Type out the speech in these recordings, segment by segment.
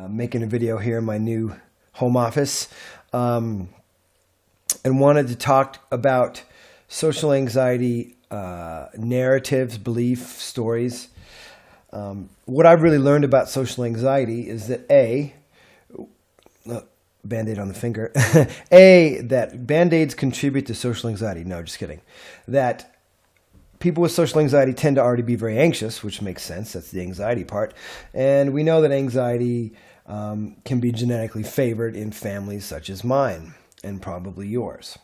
making a video here in my new home office, and wanted to talk about social anxiety narratives, belief, stories. What I've really learned about social anxiety is that Band-Aid on the finger, that Band-Aids contribute to social anxiety. No, just kidding. That people with social anxiety tend to already be very anxious, which makes sense. That's the anxiety part. And we know that anxiety can be genetically favored in families such as mine and probably yours.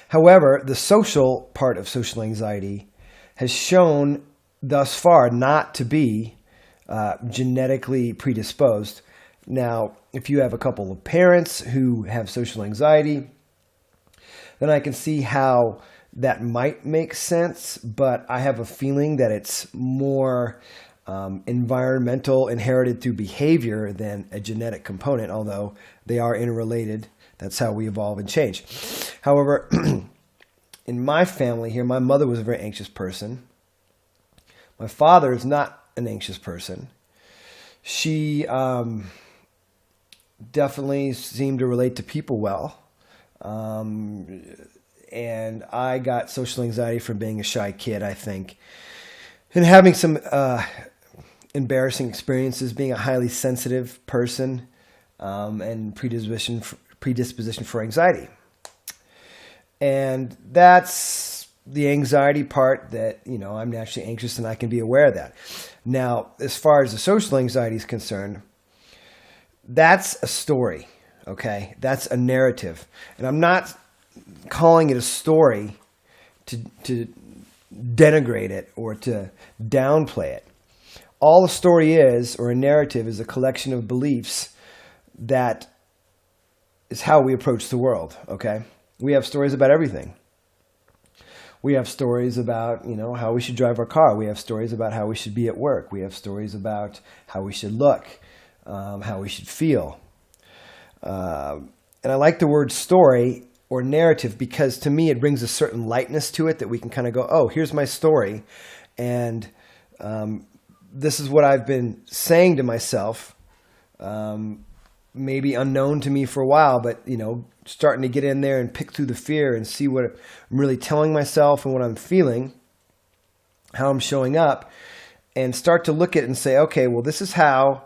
However, the social part of social anxiety has shown thus far not to be genetically predisposed. Now, if you have a couple of parents who have social anxiety, then I can see how that might make sense, but I have a feeling that it's more environmental, inherited through behavior than a genetic component, although they are interrelated. That's how we evolve and change. However, in my family here, my mother was a very anxious person. My father is not an anxious person. She definitely seemed to relate to people well. And I got social anxiety from being a shy kid, I think, and having some embarrassing experiences, being a highly sensitive person, and predisposition for anxiety. And that's the anxiety part that, I'm naturally anxious and I can be aware of that. Now, as far as the social anxiety is concerned, that's a story, okay? That's a narrative. And I'm not calling it a story to denigrate it or to downplay it. All a story is, or a narrative, is a collection of beliefs that is how we approach the world, okay? We have stories about everything. We have stories about, how we should drive our car. We have stories about how we should be at work. We have stories about how we should look, how we should feel. And I like the word story or narrative because to me it brings a certain lightness to it that we can kind of go, oh, here's my story. And this is what I've been saying to myself, maybe unknown to me for a while, but, starting to get in there and pick through the fear and see what I'm really telling myself and what I'm feeling, how I'm showing up, and start to look at it and say, okay, well, this is how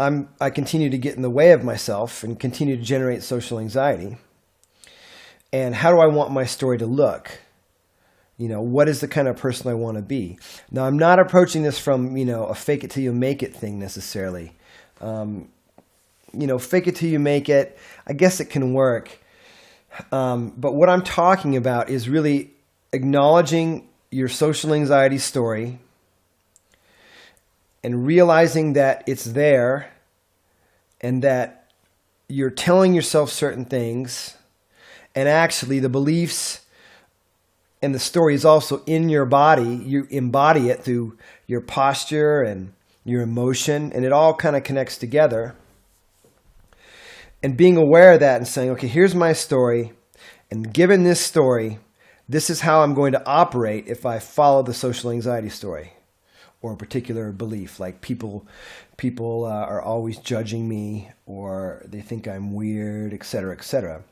I continue to get in the way of myself and continue to generate social anxiety. And how do I want my story to look? What is the kind of person I want to be? Now, I'm not approaching this from, a fake it till you make it thing necessarily. Fake it till you make it. I guess it can work. But what I'm talking about is really acknowledging your social anxiety story and realizing that it's there and that you're telling yourself certain things, and actually the beliefs and the story is also in your body. You embody it through your posture and your emotion, and it all kind of connects together. And being aware of that and saying, okay, here's my story, and given this story, this is how I'm going to operate if I follow the social anxiety story or a particular belief, like people are always judging me, or they think I'm weird, etc., etc.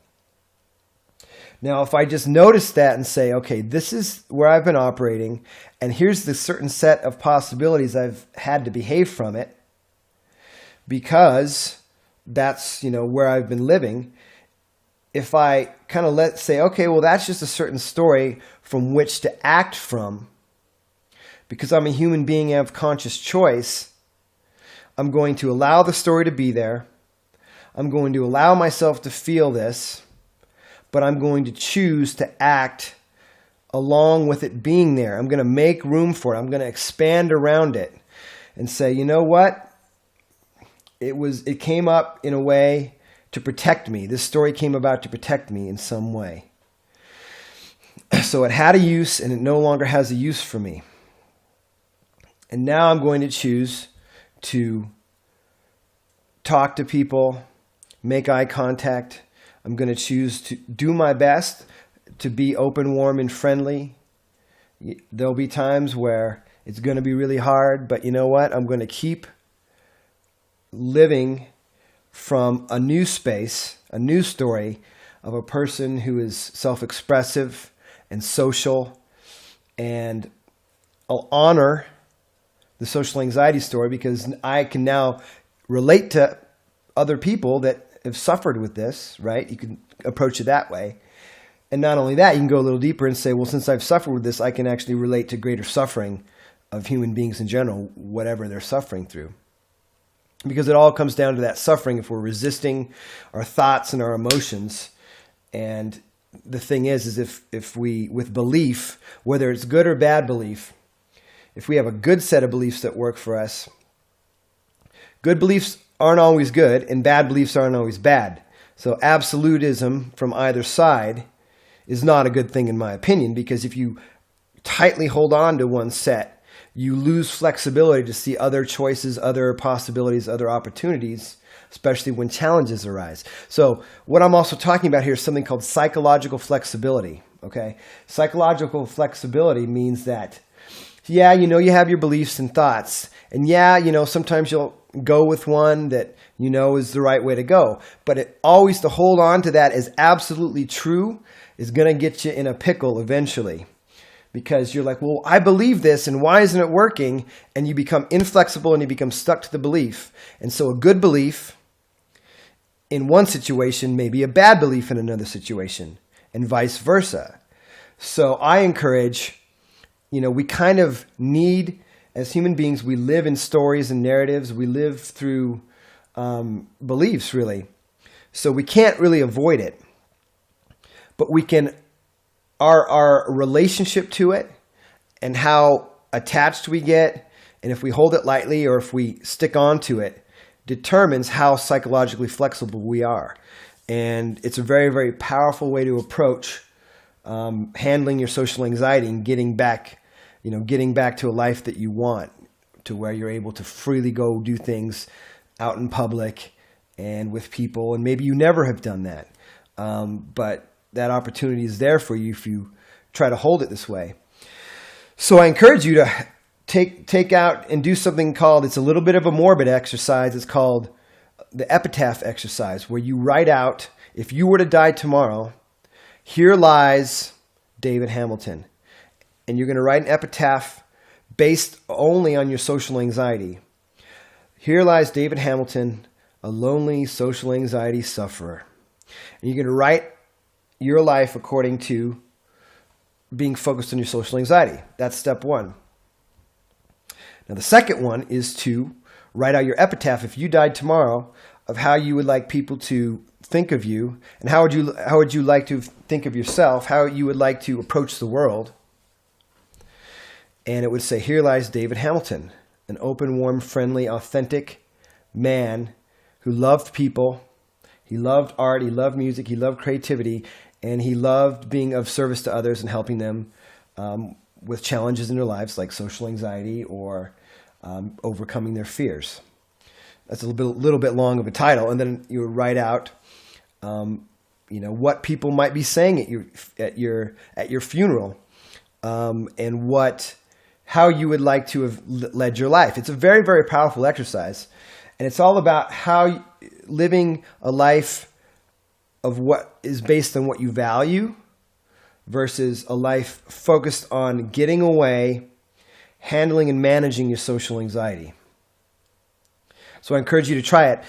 Now, if I just notice that and say, okay, this is where I've been operating, and here's the certain set of possibilities I've had to behave from it, because that's, where I've been living. If I kind of say, okay, well, that's just a certain story from which to act from, because I'm a human being and have conscious choice, I'm going to allow the story to be there. I'm going to allow myself to feel this, but I'm going to choose to act along with it being there. I'm going to make room for it. I'm going to expand around it and say, you know what? It came up in a way to protect me. This story came about to protect me in some way. So it had a use, and it no longer has a use for me. And now I'm going to choose to talk to people, make eye contact. I'm going to choose to do my best to be open, warm, and friendly. There'll be times where it's going to be really hard, but you know what? I'm going to keep living from a new space, a new story of a person who is self-expressive and social. And I'll honor the social anxiety story because I can now relate to other people that have suffered with this, right? You can approach it that way. And not only that, you can go a little deeper and say, well, since I've suffered with this, I can actually relate to greater suffering of human beings in general, whatever they're suffering through. Because it all comes down to that suffering if we're resisting our thoughts and our emotions. And the thing is if we, with belief, whether it's good or bad belief, if we have a good set of beliefs that work for us, good beliefs aren't always good and bad beliefs aren't always bad. So absolutism from either side is not a good thing in my opinion, because if you tightly hold on to one set, you lose flexibility to see other choices, other possibilities, other opportunities, especially when challenges arise. So what I'm also talking about here is something called psychological flexibility, okay? Psychological flexibility means that, yeah, you know, you have your beliefs and thoughts, and yeah, you know, sometimes you'll go with one that you know is the right way to go, but always to hold on to that as absolutely true is going to get you in a pickle eventually. Because you're like, well, I believe this, and why isn't it working? And you become inflexible and you become stuck to the belief. And so a good belief in one situation may be a bad belief in another situation, and vice versa. So I encourage, you know, we kind of need, as human beings, we live in stories and narratives. We live through beliefs, really. So we can't really avoid it. But we can, our relationship to it and how attached we get, and if we hold it lightly or if we stick on to it, determines how psychologically flexible we are. And it's a very, very powerful way to approach handling your social anxiety and getting back to a life that you want, to where you're able to freely go do things out in public and with people. And maybe you never have done that. But that opportunity is there for you if you try to hold it this way. So I encourage you to take out and do something called, it's a little bit of a morbid exercise. It's called the epitaph exercise, where you write out, if you were to die tomorrow, here lies David Hamilton. And you're going to write an epitaph based only on your social anxiety. Here lies David Hamilton, a lonely social anxiety sufferer. And you're going to write your life according to being focused on your social anxiety. That's step one. Now, the second one is to write out your epitaph, if you died tomorrow, of how you would like people to think of you, and how would you like to think of yourself, how you would like to approach the world. And it would say, here lies David Hamilton, an open, warm, friendly, authentic man who loved people. He loved art, he loved music, he loved creativity, and he loved being of service to others and helping them with challenges in their lives like social anxiety or overcoming their fears. That's a little bit long of a title. And then you would write out what people might be saying at your funeral, and how you would like to have led your life. It's a very, very powerful exercise, and it's all about how living a life of what is based on what you value versus a life focused on getting away, handling and managing your social anxiety. So I encourage you to try it.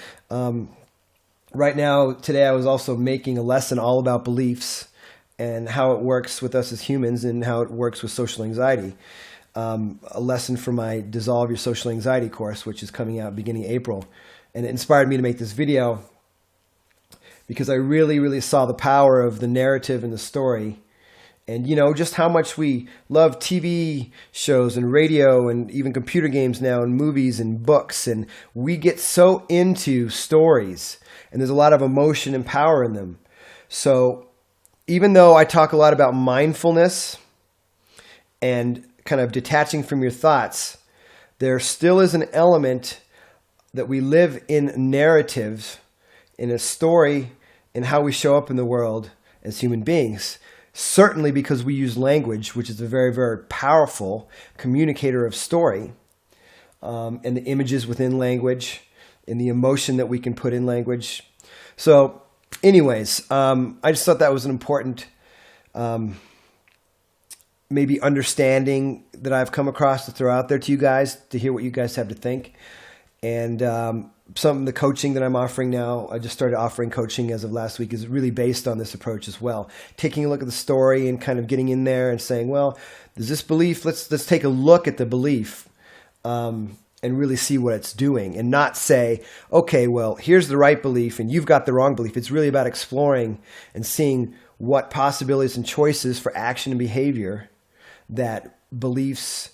Right now, today, I was also making a lesson all about beliefs and how it works with us as humans and how it works with social anxiety. A lesson for my Dissolve Your Social Anxiety course, which is coming out beginning April. And it inspired me to make this video because I really, really saw the power of the narrative and the story. And, just how much we love TV shows and radio and even computer games now and movies and books. And we get so into stories, and there's a lot of emotion and power in them. So even though I talk a lot about mindfulness and kind of detaching from your thoughts, there still is an element that we live in narratives, in a story, in how we show up in the world as human beings. Certainly because we use language, which is a very, very powerful communicator of story, and the images within language, in the emotion that we can put in language. So anyways, I just thought that was an important maybe understanding that I've come across to throw out there to you guys, to hear what you guys have to think. And some of the coaching that I'm offering now, I just started offering coaching as of last week, is really based on this approach as well. Taking a look at the story and kind of getting in there and saying, well, there's this belief, let's take a look at the belief and really see what it's doing, and not say, okay, well, here's the right belief and you've got the wrong belief. It's really about exploring and seeing what possibilities and choices for action and behavior that beliefs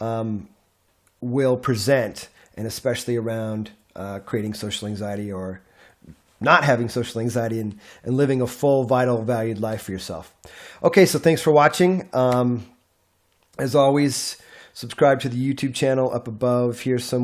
will present, and especially around creating social anxiety or not having social anxiety, and living a full, vital, valued life for yourself. Okay, so thanks for watching. As always, subscribe to the YouTube channel up above. Here's some